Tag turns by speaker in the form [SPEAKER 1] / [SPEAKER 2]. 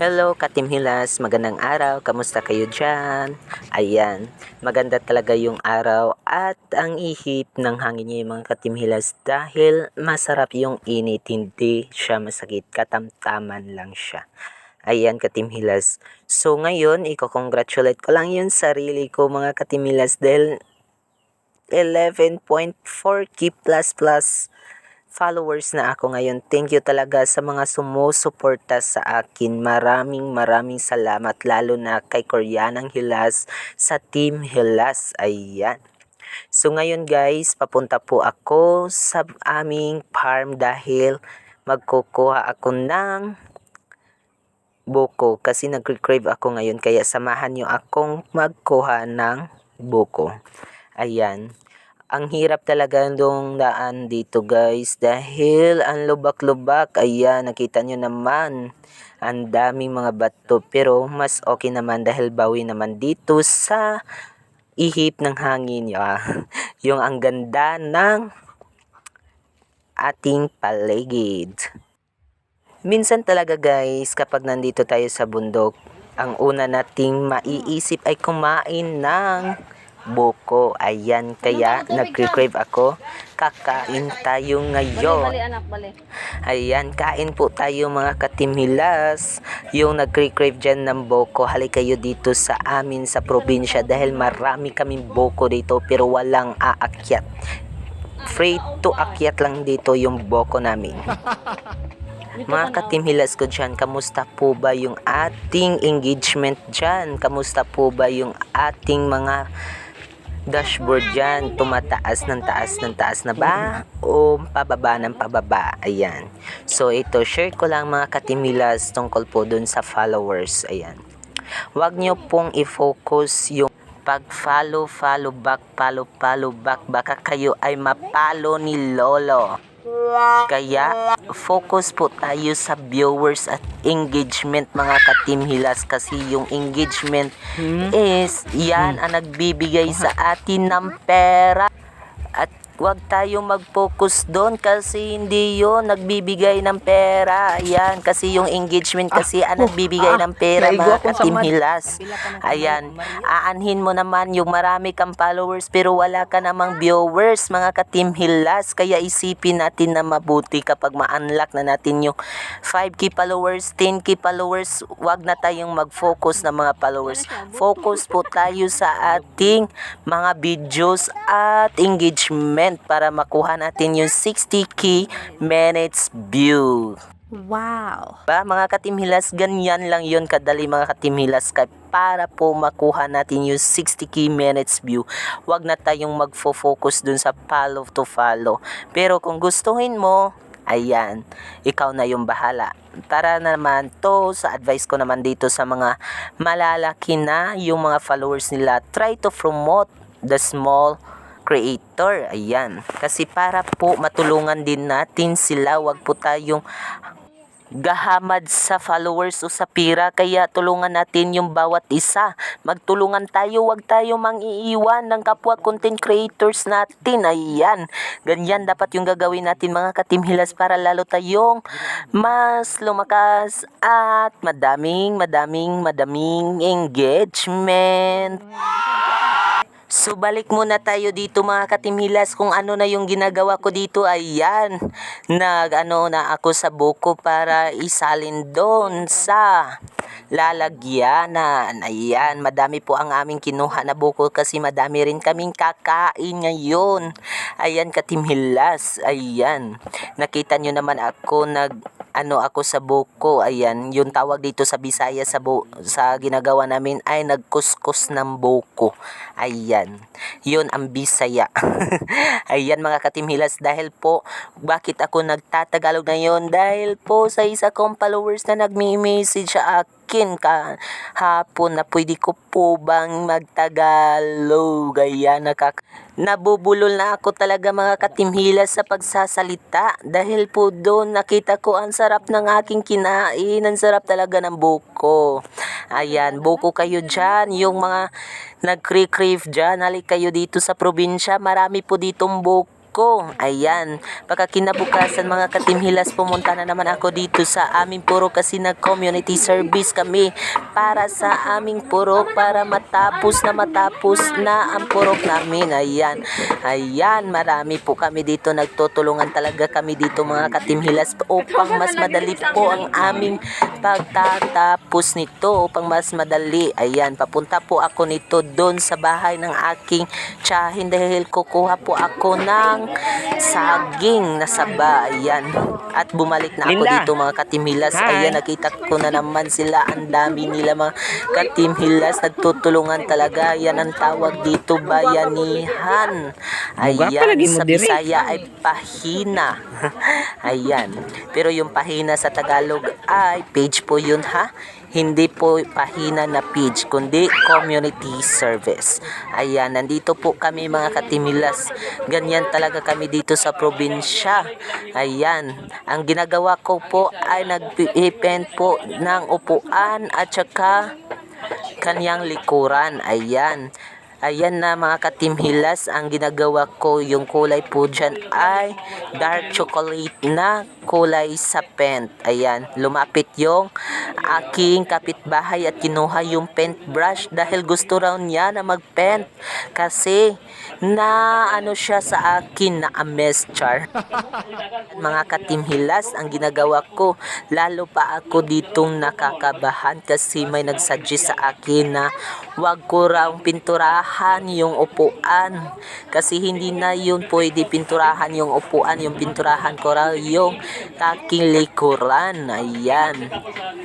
[SPEAKER 1] Hello, Katim Hilas. Magandang araw. Kamusta kayo dyan? Ayan, maganda talaga yung araw at ang ihip ng hangin niya yung mga Katim Hilas dahil masarap yung init, hindi siya masakit, katamtaman lang siya. Ayan, Katim Hilas. So ngayon, i-congratulate ko lang yung sarili ko mga Katim Hilas dahil 11.4k plus followers na ako ngayon. Thank you talaga sa mga sumusuporta sa akin. Maraming salamat lalo na kay Koreanang Hilas sa Team Hilas. Ayan. So ngayon guys, papunta po ako sa aming farm dahil magkukuha ako ng buko kasi nagre-crave ako ngayon kaya samahan niyo akong magkuha ng buko. Ayan. Ang hirap talaga nung daan dito guys dahil ang lubak-lubak. Ayan, nakita nyo naman. Ang daming mga bato pero mas okay naman dahil bawi naman dito sa ihip ng hangin. Yung ang ganda ng ating paligid. Minsan talaga guys kapag nandito tayo sa bundok, ang una nating maiisip ay kumain ng buko. Ayan, kaya nagre-crave ako. Kakain tayo ngayon.
[SPEAKER 2] Bali, anak, bali.
[SPEAKER 1] Ayan, kain po tayo mga Katim Hilas. Yung nagre-crave dyan ng buko, halik kayo dito sa amin sa probinsya dahil marami kaming buko dito pero walang aakyat. Free to akyat lang dito yung buko namin. Mga Katim Hilas ko dyan, kamusta po ba yung ating engagement dyan? Kamusta po ba yung ating mga dashboard dyan? Tumataas ng taas na ba? O pababa ng pababa? Ayan. So ito, share ko lang mga Katim Hilas tungkol po dun sa followers. Ayan. Huwag nyo pong i-focus yung pag-follow back. Baka kayo ay mapalo ni Lolo. Kaya focus po tayo sa viewers at engagement mga Katim Hilas kasi yung engagement is yan ang nagbibigay sa atin ng pera at wag tayong mag-focus doon kasi hindi yon nagbibigay ng pera. Ayan, kasi yung engagement kasi ang nagbibigay ng pera mga Katim Hilas. Ayan, aanhin mo naman yung marami kang followers pero wala ka namang viewers mga Katim Hilas. Kaya isipin natin na mabuti kapag ma-unlock na natin yung 5k followers, 10k followers, wag na tayong mag-focus na mga followers. Focus po tayo sa ating mga videos at engagement para makuha natin yung 60k minutes view.
[SPEAKER 2] Wow.
[SPEAKER 1] Ba mga Katim Hilas, ganyan lang yon kadali mga Katim Hilas para po makuha natin yung 60k minutes view. Wag na tayong magfo-focus dun sa follow to follow. Pero kung gustuhin mo, ayan, ikaw na yung bahala. Para naman to sa advice ko naman dito sa mga malalaki na yung mga followers nila, try to promote the small creator. Ayan, kasi para po matulungan din natin sila, wag po tayong gahamad sa followers o sa pira, kaya tulungan natin yung bawat isa. Magtulungan tayo, wag tayo mang-iiwan ng kapwa content creators natin. Ayan, ganyan dapat yung gagawin natin mga Katim Hilas para lalo tayong mas lumakas at madaming engagement. So balik muna tayo dito mga Katim Hilas kung ano na yung ginagawa ko dito. Ayan, na ako sa buko para isalin doon sa lalagyanan. Ayan, madami po ang aming kinuha na buko kasi madami rin kaming kakain ngayon. Ayan Katim Hilas, ayan. Nakita nyo naman ako ako sa buko. Ayan, yung tawag dito sa Bisaya sa ginagawa namin ay nagkuskus ng buko. Ayan, yun ang Bisaya. Ayan mga Katim Hilas, dahil po, bakit ako nagtatagalog ngayon? Dahil po sa isa kong followers na nagme-message sa akin kahapon na pwede ko po bang magtagalog. Ayan, nabubulol na ako talaga mga Katim Hilas sa pagsasalita dahil po doon nakita ko ang sarap ng aking kinain. Ang sarap talaga ng buko. Ayan, buko kayo dyan, yung mga nagre-crave dyan, halik kayo dito sa probinsya, marami po ditong buko ko. Ayan. Pagkakinabukasan mga Ka-Team Hilas, pumunta na naman ako dito sa aming purok kasi nag-community service kami para sa aming purok para matapos na ang purok namin. Ayan. Ayan. Marami po kami dito. Nagtutulungan talaga kami dito mga Ka-Team Hilas upang mas madali po ang aming pagtatapos nito. Upang mas madali. Ayan. Papunta po ako nito doon sa bahay ng aking tiyahin dahil kukuha po ako ng saging na saba. Ayan. At bumalik na ako dito mga Ka-Team Hilas. Ayan, nakita ko na naman sila. Ang dami nila mga Ka-Team Hilas. Nagtutulungan talaga. Yan ang tawag dito, bayanihan. Ayan, sa Bisaya ay pahina. Ayan. Pero yung pahina sa Tagalog ay page po yun ha. Hindi po pahina na page, kundi community service. Ayan, nandito po kami mga Ka-Team Hilas. Ganyan talaga kami dito sa probinsya. Ayan, ang ginagawa ko po ay nag-paint po ng upuan at saka kanyang likuran. Ayan. Ayan na mga Ka-Team Hilas, ang ginagawa ko, yung kulay po dyan ay dark chocolate na kulay sa paint. Ayan, lumapit yung aking kapitbahay at kinuha yung paint brush dahil gusto raw niya na mag-paint kasi na ano siya sa akin na ames char. Mga Ka-Team Hilas, ang ginagawa ko, lalo pa ako ditong nakakabahan kasi may nagsuggest sa akin na wag ko raw pinturahan yung upuan kasi hindi na yun pwede pinturahan yung upuan, yung pinturahan ko raw yung aking likuran. Ayan.